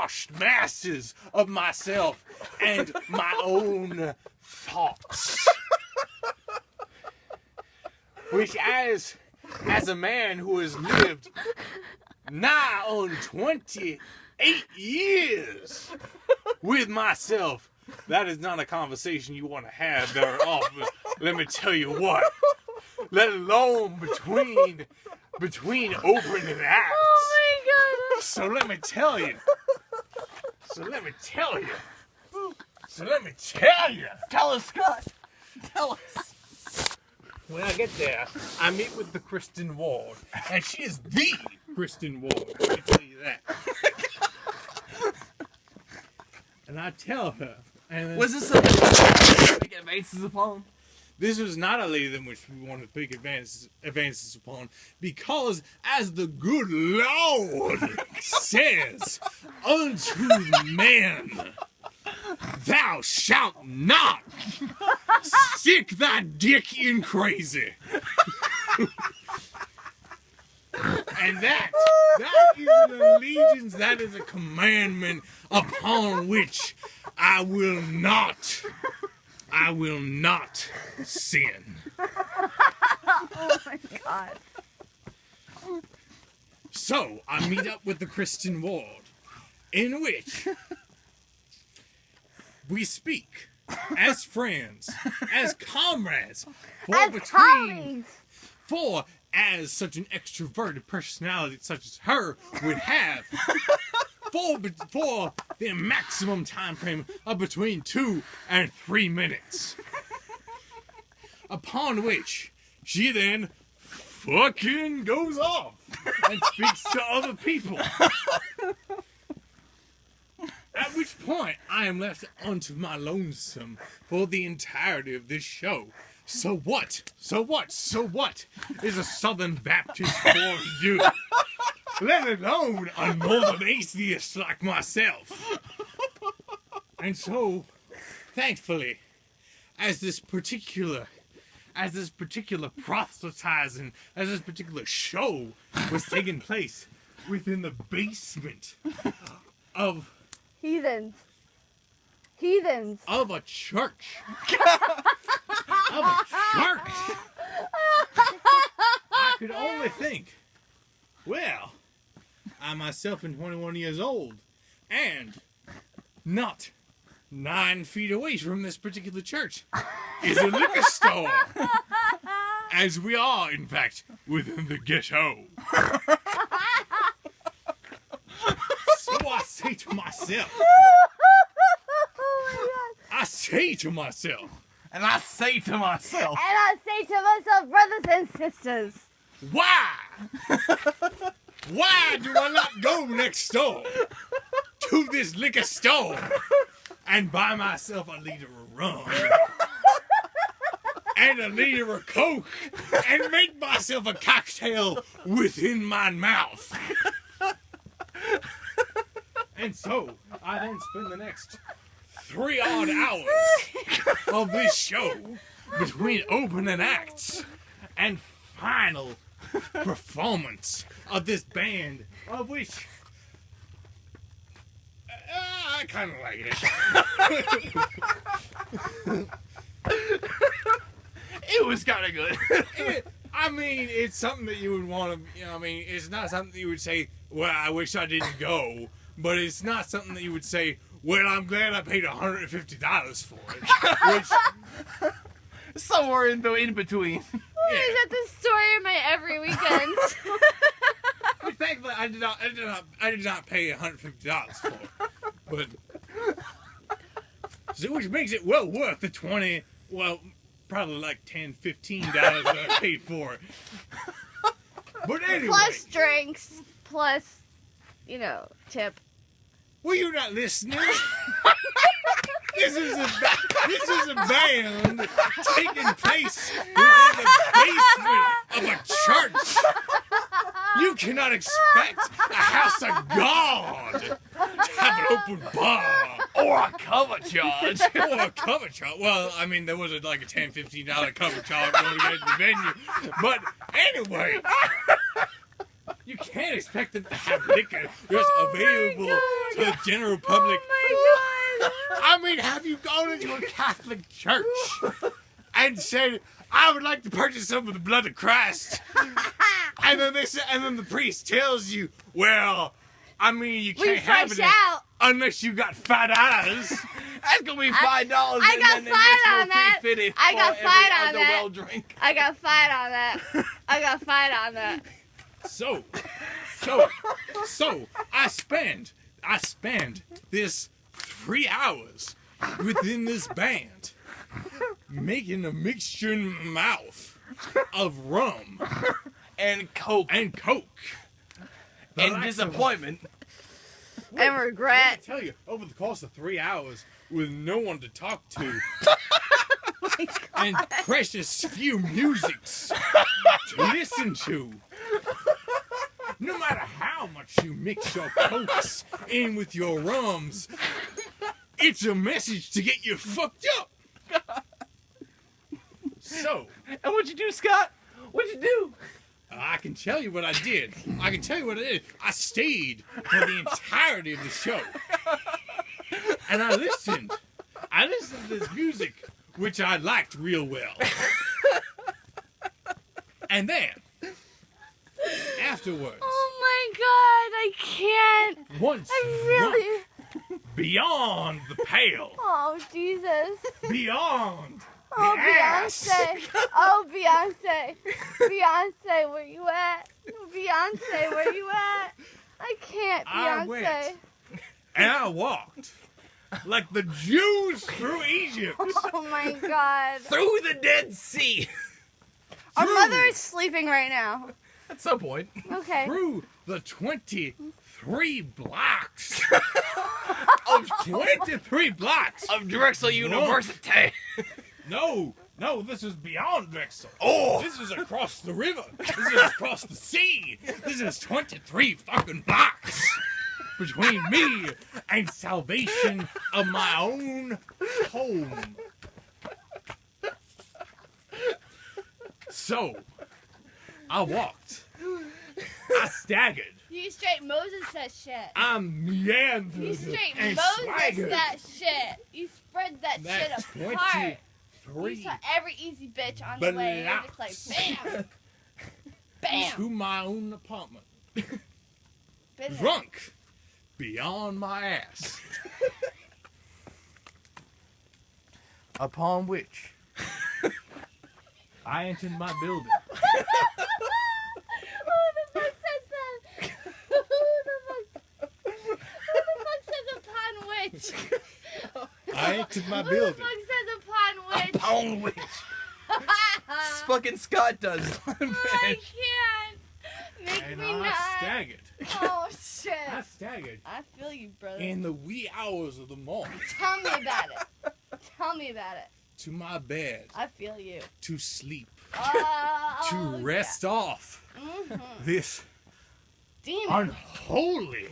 unwashed masses of myself and my own thoughts. Which, as a man who has lived nigh on 28 years with myself, that is not a conversation you want to have very often. Let me tell you what. Let alone between opening acts. Oh my god. So let me tell you. Tell us, Scott. Tell us. When I get there, I meet with the Kristen Ward. And she is the Kristen Ward. I can tell you that. And I tell her. And Was this something to get advances upon? this was not a lady in which we wanted to take advances upon. Because, as the good Lord says, unto man, thou shalt not stick thy dick in crazy. And that is an allegiance, that is a commandment upon which I will not sin. Oh my god. So, I meet up with the Kristen Ward, in which we speak as friends, as comrades, for as such an extroverted personality such as her would have, for the maximum time frame of between 2 and 3 minutes. Upon which she then fucking goes off and speaks to other people. At which point, I am left unto my lonesome for the entirety of this show. So what is a Southern Baptist going to do? Let alone a Northern atheist like myself. And so, thankfully, as this particular proselytizing, as this particular show was taking place within the basement of Heathens. Of a church. I could only think, well, I myself am 21 years old, and not 9 feet away from this particular church is a liquor store. As we are, in fact, within the ghetto. So I say to myself, And I say to myself, brothers and sisters, why? Why do I not go next door to this liquor store and buy myself a liter of rum and a liter of Coke and make myself a cocktail within my mouth? And so, I then spend the next 3 odd hours of this show between opening acts and final performance of this band, of which I kind of like it. it was kind of good. I mean, it's something that you would want to, it's not something that you would say, well, I wish I didn't go, but it's not something that you would say, well, I'm glad I paid $150 for it. Which, somewhere in between. Is that the story of my every weekend? Thankfully, I did not pay $150 for it. But so, which makes it well worth the probably like $10, $15 that I paid for it. But anyway, Plus drinks, plus, tip. were you not listening? This is a band taking place within the basement of a church. You cannot expect a house of God to have an open bar. Or a cover charge. Or a cover charge. Well, I mean, there was like a $10, $15 cover charge going to get to the venue. But anyway, you can't expect them to have liquor just available to the general public. Oh my god. I mean, have you gone into a Catholic church and said, "I would like to purchase some of the blood of Christ," and then the priest tells you, "Well, I mean, you We can't have fresh it out. unless you got $5." That's gonna be $5. I got and then $5 on additional that. $3.50 I got for $5 every on that. underwell drink. I got fight on that. I got fight on that. So, I spend this 3 hours within this band making a mixture in my mouth of rum And Coke. and Coke. The And likes of- disappointment. And Let me regret. tell you, over the course of 3 hours, with no one to talk to, and precious few musics to listen to, no matter how much you mix your cokes in with your rums, it's a message to get you fucked up. So, And what'd you do, Scott? What'd you do? I can tell you what I did. I stayed for the entirety of the show. And I listened to this music, which I liked real well. And then, afterwards, Oh my god, I can't. once I really. drunk beyond the pale, Oh Jesus. beyond Oh the ass, Beyonce. Oh Beyonce. Beyonce, where you at? Beyonce, where you at? I can't, I Beyonce. went. And I walked like the Jews through Egypt. Oh my god. Through the Dead Sea. Our Through- mother is sleeping right now. At some point. Okay. through the 23 blocks. Of 23 blocks. Of Drexel University. No, this is beyond Drexel. Oh. This is across the river. This is across the sea. This is 23 fucking blocks between me and salvation of my own home. So, I walked. I staggered. You straight Moses that shit. I meandered You straight and Moses swaggered. that shit. You spread that shit That's apart. You 23 saw every easy bitch on the way. And you're just like, bam. Bam. to my own apartment. Been there. Drunk beyond my ass. Upon which I entered my building. Who the fuck says that? Who the fuck says upon which? I entered my Who the building. fuck says upon which? Upon which. Fucking Scott does. I can't. Make And me I not. staggered. Oh shit. I staggered I feel you, brother. in the wee hours of the morning Tell me about it. Tell me about it. to my bed I feel you. to sleep, Oh, to rest off Yeah. this Demon. unholy